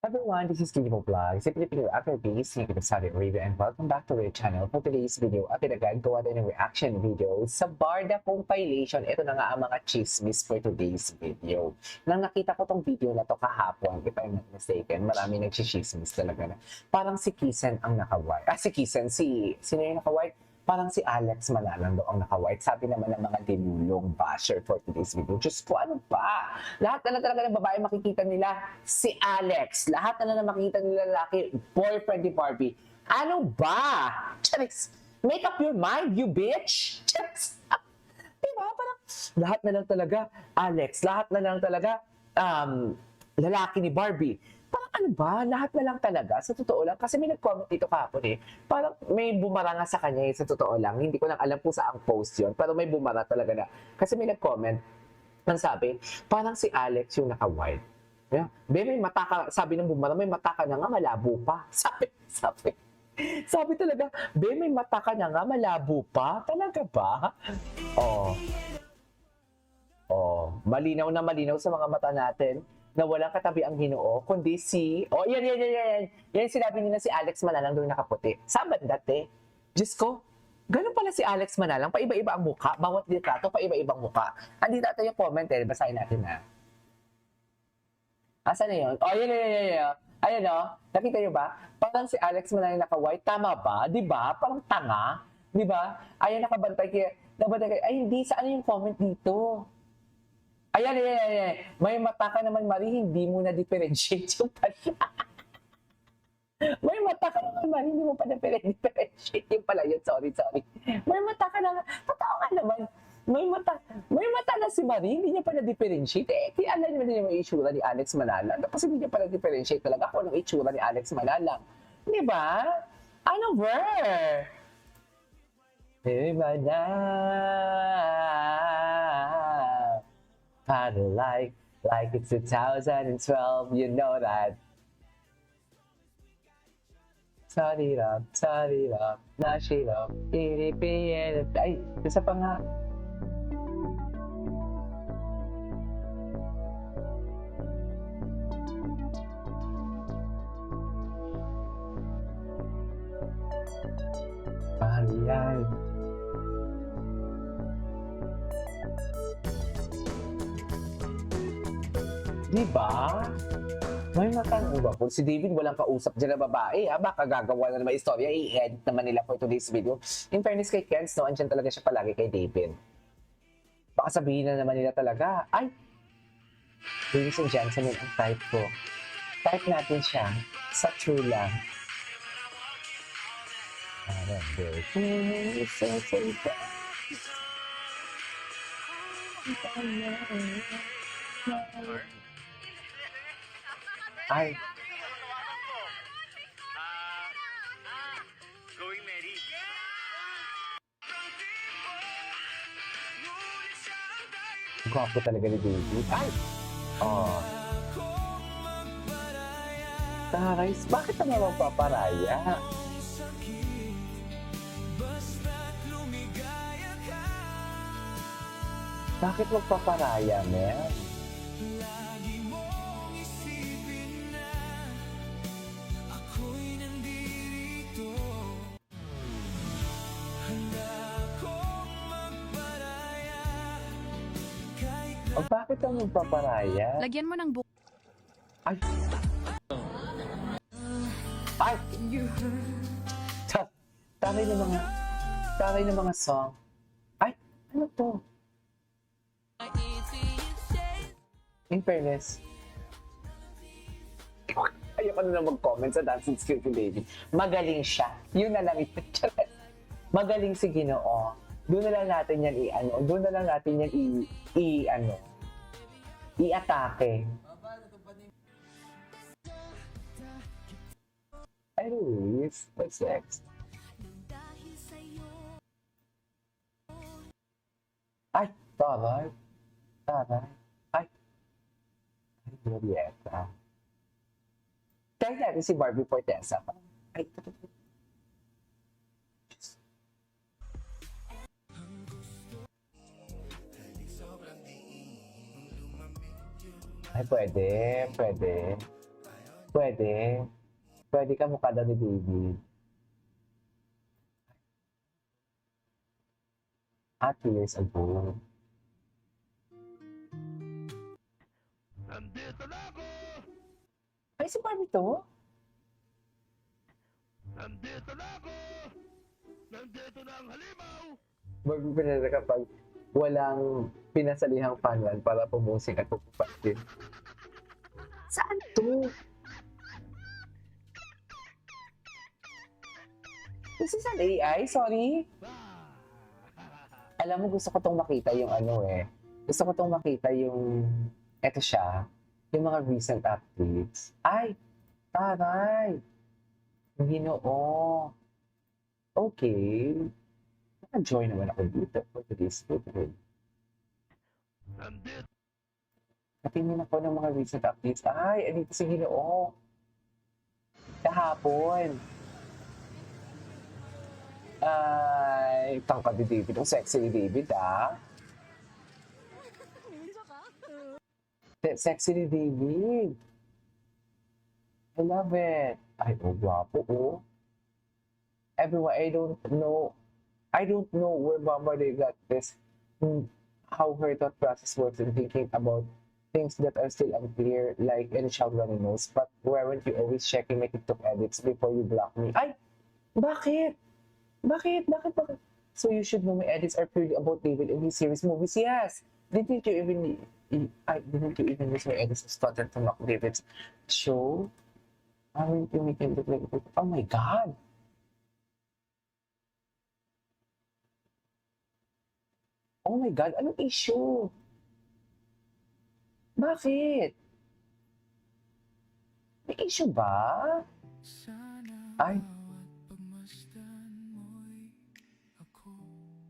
Everyone, this is Kimo Vlog. Simply Pinoy After Base, Nick Saudi Arabia, and welcome back to our channel. For today's video, atin agad gawa tayo ng reaction video sa Barda compilation. Ito na nga ang mga chismis for today's video. Nang nakita ko tong video na to kahapon, if I'm not mistaken, marami nagchichismis talaga na. Parang si Kisen ang naka-white. Si Kisen, sino yung naka-white? Parang si Alex Manalang daw ang naka-white. Sabi naman ng mga dinulong basher for today's video. Diyos ko, ano ba? Lahat na lang talaga ng babae makikita nila si Alex. Lahat na lang makikita nila lalaki, boyfriend ni Barbie. Ano ba? Charis, make up your mind, you bitch! Charis. Diba? Parang lahat na lang talaga Alex. Lahat na lang talaga lalaki ni Barbie. Parang ano ba? Lahat na lang talaga. Sa totoo lang. Kasi may nag-comment dito kahapon eh. Parang may bumaranga sa kanya eh. Sa totoo lang. Hindi ko lang alam kung saan post yun. Pero may bumara talaga na. Kasi may nag-comment. Ang sabi, parang si Alex yung naka-white. Yeah. May mata ka, sabi ng bumara, may mata ka na nga, malabo pa. Sabi talaga, may mata ka na nga, malabo pa. Talaga ba? Malinaw na malinaw sa mga mata natin na walang katabi ang Ginoo, kundi si... yan. Yan sinabi nila si Alex Manalang doon nakaputi. Sa bandat eh. Diyos ko, ganun pala si Alex Manalang, paiba-iba ang mukha. Bawat litrato, paiba-ibang mukha. Andito natin yung comment eh. Basahin natin na. Asan na yun? Yan. Ayan o. Nakita nyo ba? Parang si Alex Manalang naka-white. Tama ba? Di ba? Parang tanga. Di ba? Ayan, nakabantay kaya. Ay, hindi. Saan yung comment dito? Ayan. May mata ka naman, Marie, hindi mo na-differentiate yung pala. May mata ka naman, Marie, hindi mo pa na-differentiate yung pala yun. Sorry. May mata ka naman. Totoo nga naman. May mata na si Marie, hindi niya pa na-differentiate. Alam niyo na yung itsura ni Alex Manalang. Tapos hindi niya pa na-differentiate talaga kung anong itsura ni Alex Manalang. Di ba? Ano ba? Diba na? Kinda like it's 2012, you know that. Sorry love, nashi love, pinipiyan. Ay, isa pa nga. Ayan. Diba? May matang ba po? Si David walang kausap dyan na babae. Baka gagawa na naman istorya. I-edit naman nila for today's video. In fairness kay Kenz, no, andyan talaga siya palagi kay David. Baka sabihin na naman nila talaga, ay, ladies and gentlemen, ang type ko. Type natin siya sa true lang. Ay. Going Mary. Gwapo talaga ni David. Ay! Taray, bakit naman magpaparaya? Bakit magpaparaya, Mel? Bakit ka magpaparaya? Lagyan mo ng Ay! Ay! Taray ng mga song. Ay! Ano to? In fairness, ayoko na mag-comment sa dancing skill ni Baby. Magaling siya. Yun na lang ito. Magaling si Ginoo. Doon na lang natin yan doon na lang natin yan i-atake. Anyways, what's next? Ay, taray. Ay, Glorieta. Try natin si Barbie Fortesa. Ay, Ay, pwede. Pwede. Pwede ka mukha daw ni David. At 2 years ago. Nandito na ako! Ay, si Barbie to? Nandito na ako! Nandito na ang halimaw! Barbie pinasa kapag walang pinasalihang fanlan para pumusik at pupupatin. Saan to? This is an AI? Sorry? Alam mo, gusto ko tong makita yung ano eh. Gusto ko tong makita yung, eto siya, yung mga recent updates. Ay, taray! Ang Ginoo. Okay. Naka-join naman ako dito for today's video. Nandito! Natingin ako ng mga recent updates. Ay, andito si Ginoo. Kahapon. Ay, tangkad ni David. Ang sexy ni David, ah. Sexy ni David. I love it. Ay, oh, guwapo, oh. Everyone, I don't know where Mama they got this, how her thought process works in thinking about things that are still unclear, like any child running knows, but weren't you always checking my TikTok edits before you block me? Ay, bakit? Bakit? So you should know my edits are purely about David and his series movies. Yes. Didn't you even use my edits as content to mock David's show? Aren't you making it like, oh my God. Oh my God, anong issue? Bakit? May issue ba? Ay.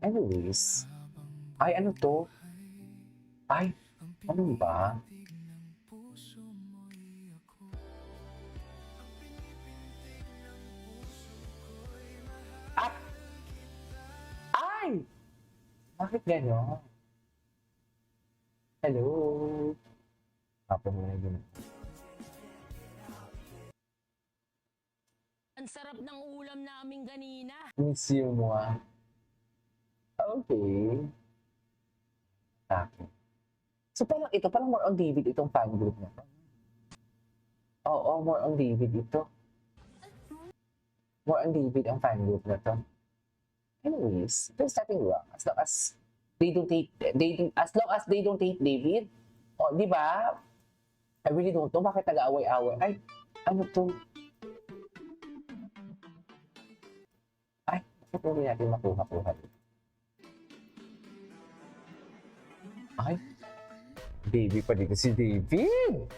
Anyways. Ay, ano to? Ay, ano ba? At! Ay! Bakit gano'n? Hello? Ako muna din. Ang sarap ng ulam namin ganina. Miss you mo ah. Okay. Okay. So parang ito, parang more on David itong fan group na to. Oo, more on David ito. More on David ang fan group na to. Anyways, there's nothing wrong as long as they don't hate David. O, di ba? I really don't know bakit nag-aaway-away. Ay, ano to? Ay, bakit hindi natin makuha-kuha? Ay, baby pa dito si David.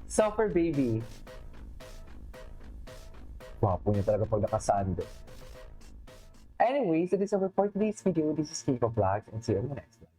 Suffer baby. Wapo niya talaga pag nakasando. Anyway, so this is our for today's video. This is Kiko Vlogs and see you in the next one.